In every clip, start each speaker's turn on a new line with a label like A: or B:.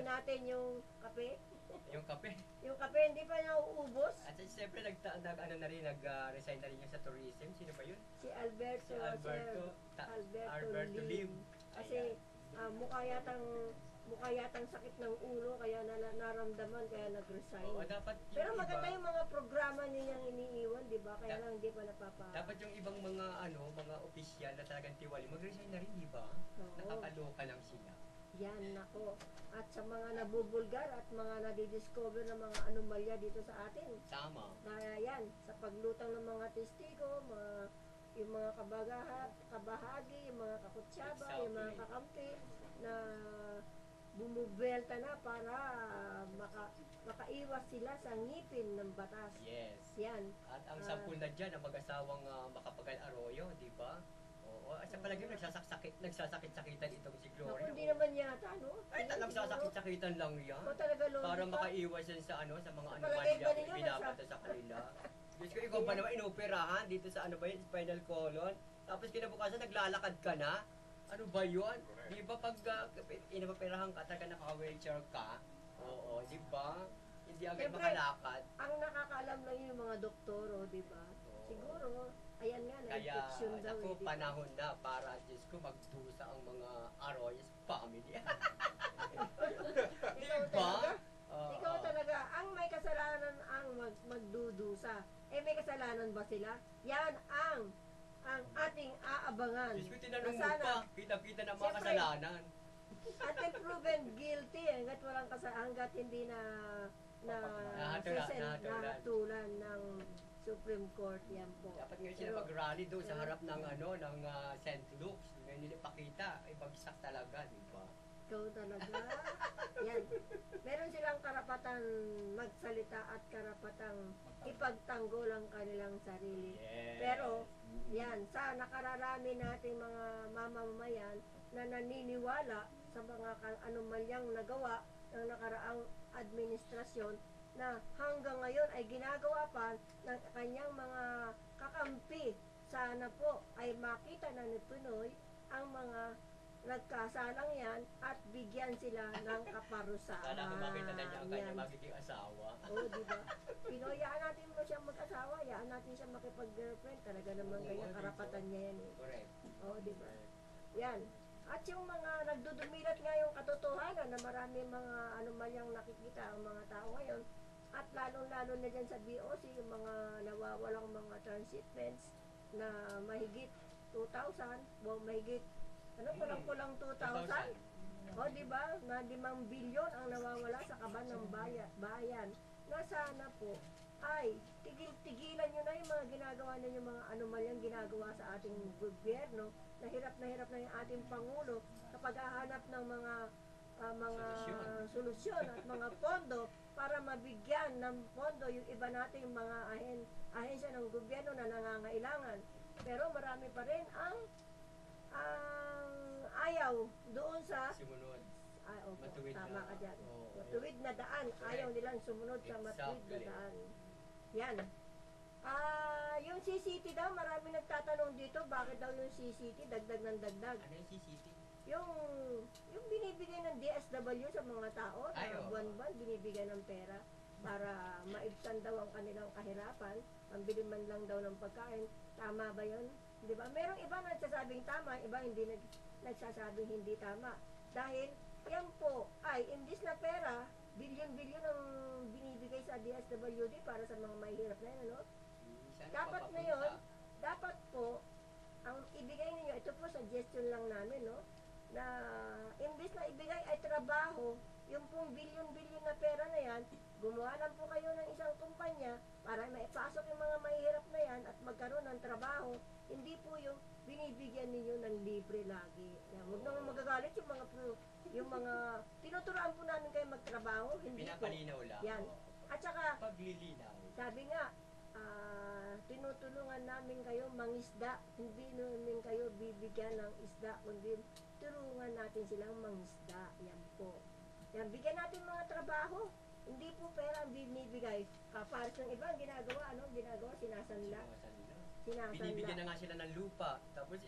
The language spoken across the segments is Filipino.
A: natin yung kape.
B: Yung kape.
A: Yung kape hindi pa nauubos.
B: At siyempre, nag-resign na rin yung sa tourism. Sino ba yun?
A: Si Alberto,
B: Si Alberto, Alberto Lim.
A: Kasi mukha yatang sakit ng ulo kaya naramdaman kaya nag-resign.
B: Oo, dapat yung
A: Pero maganda
B: iba,
A: yung mga programa niyang iniiwan, di ba? Kaya lang hindi pa napapa...
B: dapat yung ibang mga opisyal na talagang tiwali, mag-resign na rin, di ba?
A: Oo.
B: Nakakaloka lang sila.
A: Yan, nako. At sa mga nabubulgar at mga nadidiscover ng mga anomalya dito sa atin.
B: Tama.
A: Kaya yan, sa paglutang ng mga testigo, yung mga kabahagi, yung mga kakutsaba, yung mga
B: Exactly.
A: kakampi na bumubelta na para makaiwas sila sa ngipin ng batas.
B: Yes.
A: Yan.
B: At ang
A: Ah.
B: sampul na dyan, ang mag-asawang Macapagal Arroyo, di ba? Oo. At sa palagi nagsasakit-sakitan itong si
A: Naku,
B: Gloria.
A: hindi naman yata, no?
B: Ay, talagang sasakit-sakitan lang yan.
A: Ako talaga, Lolita.
B: Para makaiwas yan sa sa mga
A: Sa palagay
B: anomalya
A: ba
B: na
A: ninyo,
B: pinapata sa kanila. Diyos ko, ikaw ba naman inoperahan dito sa spinal colon? Tapos kinabukasan naglalakad ka na? Ano ba yun? Di ba pag inoperahan ka, talaga naka-wheelchair ka? Oo, di ba? Hindi agad
A: Siyempre,
B: makalakad.
A: ang nakakaalam lang yung mga doktor, di ba?
B: Oo.
A: Siguro, ayan nga,
B: Kaya,
A: na-infection daw.
B: naku,
A: di ba?
B: panahon na para, Diyos ko, magdusa ang mga Arroyos family. Di
A: Ikaw
B: ba?
A: talaga?
B: Oo.
A: Ikaw talaga, ang may kasalanan ang magdudusa. Eh, may kasalanan ba sila? Yan ang ating aabangan.
B: Diyos ko, tinanong mo
A: Na sana,
B: pa, kita-kita na mga
A: Siyempre,
B: kasalanan.
A: Until proven guilty, hanggat walang hanggat hindi
B: Nahatulan.
A: nahatulan ng Supreme Court, yan po.
B: Dapat ngayon sila
A: Pero,
B: mag-rally doon sa harap ng St. Luke's. Ngayon nila pakita, ibagsak talaga, di ba?
A: ikaw talaga. Yan. Meron silang karapatan magsalita at karapatang ipagtanggol ang kanilang sarili.
B: Yes.
A: Pero, yan, sa nakararami nating mga mamamayan na naniniwala sa mga anomalyang nagawa ng nakaraang administrasyon na hanggang ngayon ay ginagawa pa ng kanyang mga kakampi. Sana po ay makita na ni Pinoy ang mga nagkasalang yan at bigyan sila ng kaparusahan.
B: Sana kung makita na niya ang kanyang
A: Yan.
B: magiging asawa.
A: Oo, di ba? Pinoy, yaan natin mo siyang mag-asawa, yaan natin siya makipag-girlfriend. Talaga naman
B: Oo,
A: ganyan,
B: di
A: karapatan
B: ba?
A: niya yan eh.
B: Correct.
A: Oo, di ba? Yan. At yung mga nagdudumilat nga yung katotohanan na marami mga anomalyang nakikita ang mga tao ngayon, at lalong-lalo na dyan sa BOC, yung mga nawawalang mga transshipments na mahigit 2,000, mahigit, kulang-kulang 2,000. O, di ba? Na 5 bilyon ang nawawala sa kaban ng bayan. Na sana po ay tigil-tigilan nyo na yung mga ginagawa ninyo, mga anomalyang ginagawa sa ating gobyerno. Na hirap na yung ating Pangulo kapag hahanap ng mga solusyon at mga pondo para mabigyan ng pondo yung iba nating mga ahensya ng gobyerno na nangangailangan. Pero marami pa rin ang ayaw doon sa
B: Sumunod.
A: opo,
B: Matuwid
A: tama
B: na.
A: ka dyan.
B: Oo,
A: Matuwid na daan. Ayaw nilang sumunod sa matuwid na
B: Exactly.
A: daan. Yan. Yung CCT daw, marami nagtatanong dito, bakit daw yung CCT dagdag ng dagdag?
B: Ano yung CCT?
A: Yung binibigay ng DSW sa mga tao,
B: Ay,
A: na
B: oo.
A: buwan-buwan binibigay ng pera para maibsan daw ang kanilang kahirapan, pambili man lang daw ng pagkain. Tama ba yun? Di ba? Merong iba nagsasabing tama, iba hindi nagsasabing hindi tama. Dahil yan po ay imbis na pera, bilyon-bilyon ang binibigay sa DSWD para sa mga mahihirap na yan, ano?
B: Saan
A: Dapat
B: papapunta?
A: ngayon, dapat po, ang ibigay ninyo, ito po suggestion lang namin, no? Na imbis na ibigay ay trabaho, yung pong bilyon-bilyon na pera na yan, gumawa lang po kayo ng isang kumpanya para maipasok yung mga mahihirap na yan at magkaroon ng trabaho. Hindi po yung binibigyan ninyo ng libre lagi. Yan, huwag naman magagalit yung mga tinuturuan po namin kayo magtrabaho, hindi po.
B: Pinapalinaw lang.
A: Yan.
B: Oo.
A: At saka,
B: Paglilinaw.
A: sabi nga, tinutulungan namin kayo mangisda, hindi namin kayo bibigyan ng isda, kundi tulungan natin silang mangisda. Yan po. Yan, bigyan natin mga trabaho. Hindi po pera ang binibigay. Kapares ng iba, ang ginagawa, sinasanla.
B: Binibigyan na nga sila ng lupa, tapos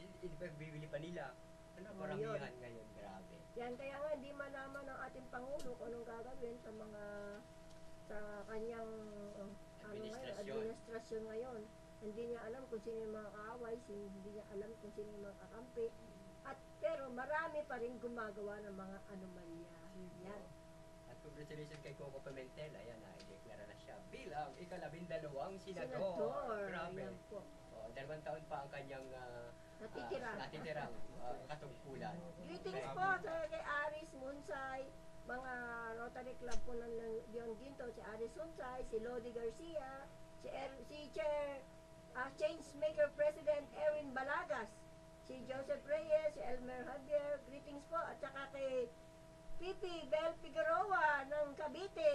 B: bibili pa nila. Ano,
A: Oh,
B: paramihan ngayon, grabe.
A: Yan, kaya nga hindi malaman ng ating Pangulo kung ano mga sa kanyang administrasyon ngayon. Hindi niya alam kung sino yung mga kaaway, hindi niya alam kung sino yung mga kakampi. Pero marami pa rin gumagawa ng mga anomalya. Yan.
B: At congratulations kay Coco Pimentel. Ayan, i-declare na siya bilang ika-12 senador. Grabe.
A: Ayan po.
B: 2 taon pa ang kanyang natitirang katungkulan.
A: Greetings po sa kay Aris Munsay, mga Rotary Club po ng Leon Ginto, si Aris Munsay, si Lodi Garcia, si Chair Changemaker President Erwin Balagas, si Joseph Reyes, si Elmer Javier, greetings po, at saka kay Pipi Bel Figueroa ng Cavite,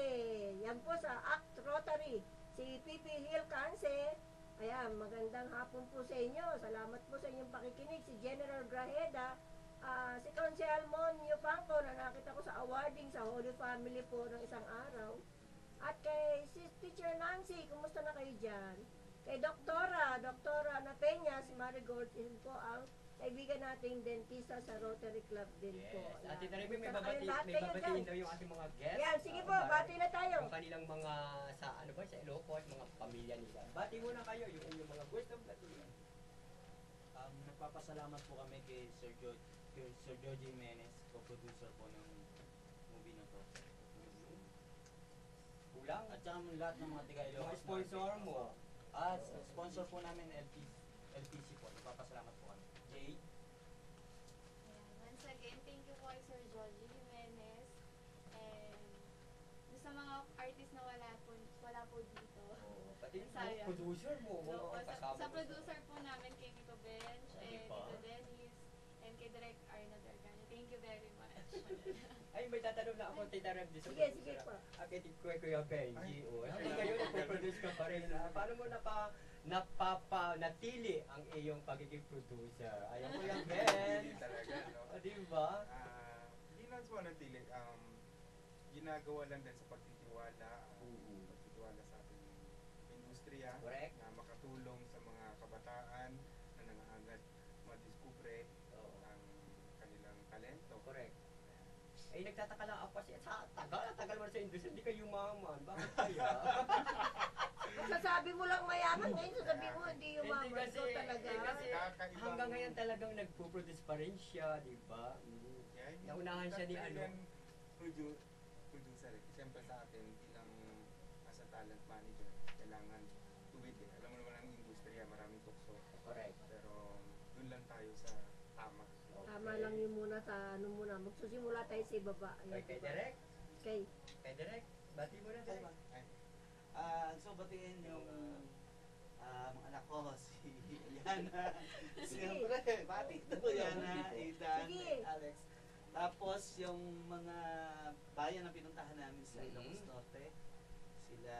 A: yan po sa ACT Rotary, si Pipi Hill Canse. Ayan, magandang hapon po sa inyo. Salamat po sa inyong pakikinig. Si General Grajeda, si Consel Mon Yupanco na nakita ko sa awarding sa Holy Family po ng isang araw. At kay si Teacher Nancy, kumusta na kayo dyan? Kay Doktora na Peña, si Marigold, yun po ang kaibigan nating dentista sa Rotary Club din po.
B: Yes. At Tita Remy, may
A: Kumusta na kayong lahat
B: babatiin
A: dyan?
B: daw yung ating mga guests.
A: Yan, sige po, bati na tayo.
B: Yung kanilang mga, sa Ilocos, mga pamilya nila. Bati muna kayo, yung inyong mga gusto batiin.
C: Nagpapasalamat po kami kay Sir Joe Jimenez, co-producer po ng movie na to.
B: Kulang.
C: At saka lahat ng mga taga-Ilocos.
B: Mga sponsor mo.
C: Sponsor po namin LPC po. Nagpapasalamat po kami. Jay,
D: Ayan. Once again, thank you po kay Sir Joji Jimenez. And sa mga artist na wala po dito.
B: Pati yung
D: Sayang.
B: producer mo.
D: So,
B: mga kasama
D: sa
B: mo.
D: producer po namin kay Nico Bench and
B: Di ba?
D: Tito Dennis and kay Direk Arnold Argano. Thank you very much.
B: Ay, may tatanong na ako, Tita Rem.
A: Sige, sige po.
B: Akit Kuya Benji. Kasi ngayon, nagpo-produce ka pa rin. Paano mo natili ang iyong pagiging producer? Ayan ko yung Ben.
E: Hindi talaga, no?
B: O, diba?
E: Hindi lang po natili. Ginagawa lang din sa pagtitiwala. Pagtitiwala sa ating industriya.
B: Correct.
E: Na makatulong sa mga kabataan na nangaagad madiskubre
B: Oo.
E: ang kanilang talento.
B: Correct. Ay, nagtataka lang ako kasi sa tagal mo na sa industry, hindi ka yumaman. Bakit kaya?
A: Sasabi mo lang mayaman, ngayon sasabi mo hindi
B: Hindi
A: umaman.
B: kasi,
A: So talaga.
B: kasi
E: Kakaibang-
B: hanggang ngayon talagang nagpo-produce pa rin siya, di ba?
E: Yeah, hindi
B: Naunahan siya ni
E: talaga
B: ano?
E: yan producer. Siyempre sa atin, bilang as a talent manager, kailangan tuwid eh. Alam mo naman ang industriya, maraming tukso.
B: Correct.
E: Pero dun lang tayo sa tama.
A: Tama lang yun muna sa ano muna. Magsusimula tayo sa ibaba. Ayan,
B: Kay
A: diba?
B: Derek?
A: Kay
B: Kay Derek? Bati mo na, Derek.
E: Ay,
C: gusto ko batiin yung mga anak ko, si Yana. Siyempre, bati ko Yana, Aidan,
A: Sige.
C: Alex. Tapos yung mga bayan na pinuntahan namin sa
B: Mhm.
C: Ilocos Norte, sila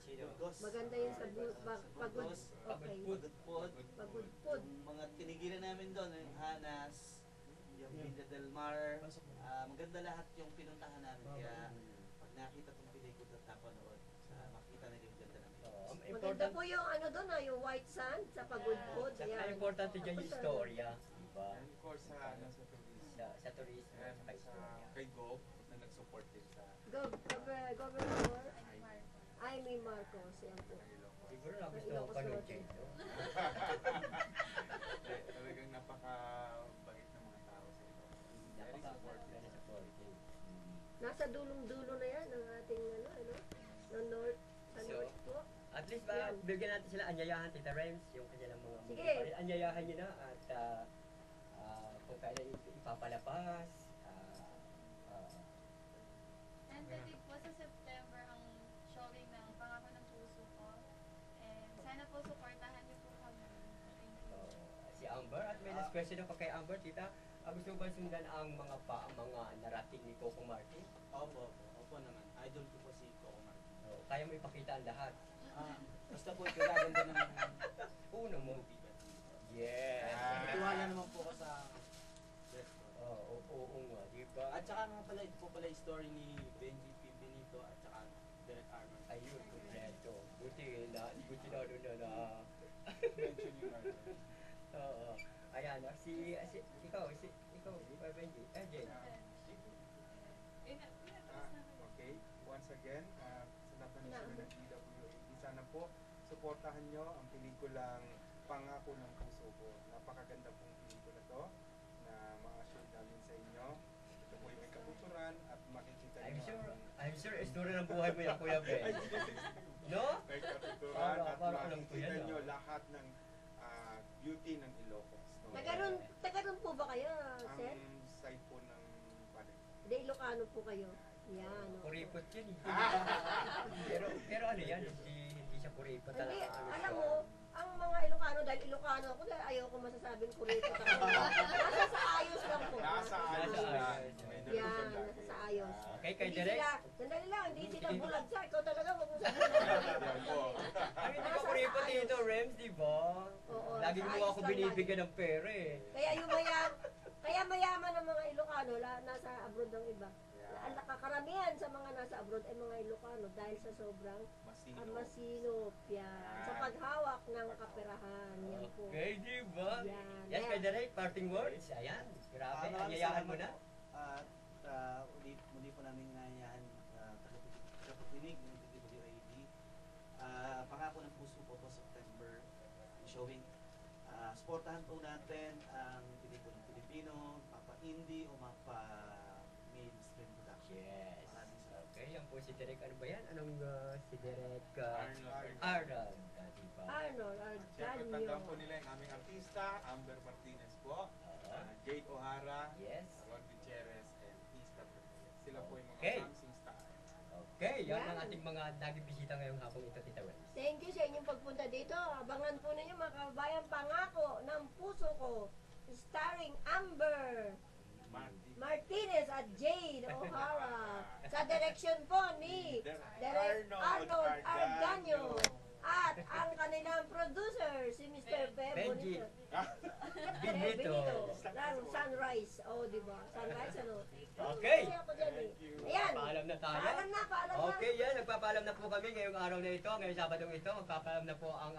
B: Sino?
C: Burgos.
A: maganda yun sa pagod.
C: Burgos,
A: Okay.
C: Pagudpod.
A: Pagudpod.
C: Yung mga tinigilan namin doon, yung Hanas, yung Villa del Mar, maganda lahat yung pinuntahan namin. Kaya pag nakita itong pelikula at napanood, makita nila yung ganda namin.
B: Oo, ang
A: Maganda
B: important,
A: po yung ano doon yung white sand sa pagudpod.
B: saka
A: Ayan.
B: importante dyan yung istorya, di ba?
E: and of course sa tourism.
B: Sa tourism,
E: And
B: saka
E: sa
B: istorya.
E: kay Gov na nag-support din sa
A: Governor
D: Ano, Marco?
A: Amy Marcos. Yan po.
E: Ilocos.
B: Siguro na gusto ko pa nun, Jay, no?
E: Talagang napaka-bait ng mga tao sa Ilocos. Very supportive.
B: Very supportive.
A: Nasa dulong-dulo na yan ng ating no north. Sa
B: So,
A: north po.
B: At least ba,
A: Yan.
B: bigyan natin sila anyayahan, Tita Rems, yung kanilang mga
A: Sige.
B: anyayahan nyo na at kung kailan ipapalabas.
D: Tentative po sa September ang showing ng Pangako ng Puso ko. And sana po supportahan niyo po kami. Thank you.
B: Si Amber, at may last question ako kay Amber, Tita. Gusto mo ba sundan ang mga narating ni Coco Martin?
C: Opo naman. Idol ko po si Coco Martin.
B: Kaya mo ipakita ang lahat.
C: Basta po gaganda ng
B: Uno mo.
C: movie ba?
B: Yes.
C: Tiwala naman po ko sa best ko.
B: Oo nga, di ba?
C: At saka nga pala, ito po pala yung story ni Benji P. Benito at saka Derek Arnold.
B: Ayun, kompleto. Buti na ano na.
E: Mention yung
B: Oo. Ayan, ikaw, Kuya Benji. Jay.
E: once again, sa lahat ng listener ng DWAD, sana po, suportahan nyo ang pelikulang Pangako ng Puso Ko. Napakaganda pong pelikula to na ma-assure namin sa inyo. Ito po yung may katuturan at makikita nyo
B: I'm sure, istorya ng buhay mo yan, Kuya Ben. No?
E: may katuturan at
B: Para alam ko
E: makikita
B: yan,
E: nyo
B: ah.
E: lahat ng beauty ng Ilocos. No?
A: Taga-ron po ba kayo, sir?
E: Ang side po ng Panig.
A: Hindi, Ilocano po kayo. Yan. Okay.
B: Kuripot yun eh. Pero ano yan, hindi siya kuripot
A: Hindi,
B: talaga.
A: alam mo, ang mga Ilocano, dahil Ilocano ako, dahil ayaw ko masasabing kuripot ako. Nasa sa ayos lang po.
E: Nasa ayos
B: Nasa
E: lang.
B: ayos.
E: May
A: Yan,
E: nalugan
A: nasa
E: lagi.
A: sa ayos.
B: Okay, kay
A: Hindi
B: Direk.
A: sila, sandali lang, hindi sila bulagsa. Ikaw talaga, wag mo sabihin.
E: Yan po.
B: Ay, hindi ka kuripot dito, Rems, di ba?
A: Oo,
B: Lagi mo
A: ayos
B: ako
A: lang
B: binibigyan ng pera eh.
A: Kaya mayaman ang mga Ilocano, nasa abroad ng iba. Ang nakakaramihan sa mga nasa abroad ay mga Ilocano dahil sa sobrang masinop yan. Sa paghawak ng kaperahan. Yan po.
B: Okay, di ba?
A: Yan.
B: Yes, kay Direk, parting words. Ayan, grabe, anyayahan mo na.
C: At muli po namin inaanyahan tagapakinig ng DWAD. Pangako ng Puso ko po September showing. Supportahan po natin ang pelikulang Pilipino, mapa-indie o mapa-mainstream production.
B: Yes.
C: Maraming salamat.
B: Okay, yan po si Direk. Ano ba yan? Anong si Direk?
E: Arnold.
B: Arnold. Di ba?
A: Arnold,
E: Siyempre, tandaan po
A: Ardanyo.
E: nila yung aming artista, Amber Martinez po,
B: Oo.
E: Jade O'Hara,
B: Yes.
E: Rod Gutierrez, and Ista Bermudez. Sila po yung mga
B: Okay.
E: dancing star.
B: Okay, yan
A: Yan.
B: ang ating mga naging bisita ngayong hapong ito, Tita Wen.
A: Thank you sa inyong pagpunta dito. Abangan po ninyo mga kabayan, Pangako ng Puso Ko, starring Amber Martinez at Jade O'Hara. Sa direction po ni Direk Arnold Ardanyo. At ang kanilang producer, si Mr. Bebo
B: Benji.
A: Benito.
B: Benito.
A: Ng Sunrise. Oh, di ba? Sunrise, ano?
B: Okay.
A: Kasi ako dyan eh. Ayan.
B: Paalam na tayo.
A: Paalam na, paalam na.
B: Okay, yan. Nagpapaalam na po kami ngayong araw na ito. Ngayong Sabadong ito, magpapaalam na po ang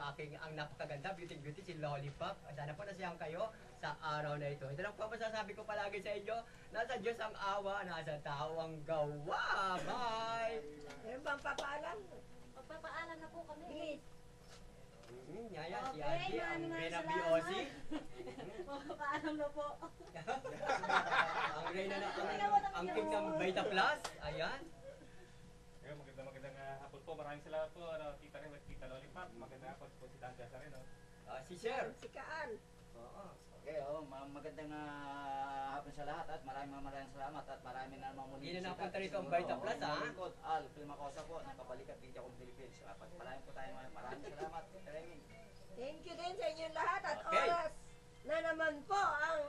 B: napakaganda, beauty, si Lollipop. Sana po nasiyahan kayo sa araw na ito. Ito lang po ang masasabi ko palagi sa inyo. Nasa Diyos ang awa, nasa tao ang gawa. Bye!
A: Meron bang papaalam?
D: Magpapaalam na po kami.
A: Bilis.
B: Yaya, si
D: Okay,
B: Adi, ang
D: maraming
B: Reyna
D: salamat.
B: BOC.
D: Magpapaalam na po.
B: Ang Reyna na, ang king ng Vita Plus. Ayan.
F: Ayun, magandang hapon po. Maraming salamat po, Tita Rim at Tita Lollipop. Magandang hapon po si Tanda sa rin.
B: Si Sir.
A: Si Kaan.
B: Oo.
G: Okay, magandang hapon sa lahat at maraming salamat at maraming na namang muli.
B: Hindi na napunta rito ang Vita Plus, ha?
G: Lingkod, Al, Filmacosa po, nakabalik at Video Kong Philippines. Pagpalain po tayo ngayon. Maraming salamat. Training.
A: Thank you din sa inyong lahat at
B: Okay.
A: oras na naman po ang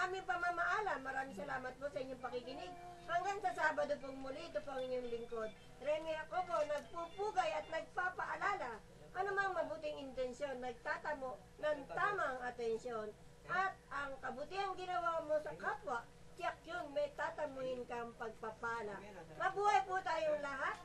A: aming pamamaalam. Maraming salamat po sa inyong pakikinig. Hanggang sa Sabado pong muli, ito po ang inyong lingkod. Remy ako po, nagpupugay at nagpapaalala. Ano mang mabuting intensyon, nagtatamo ng tamang atensyon. At ang kabutihang ginawa mo sa kapwa, tiyak yun, may tatamuhin kang pagpapala. Mabuhay po tayong lahat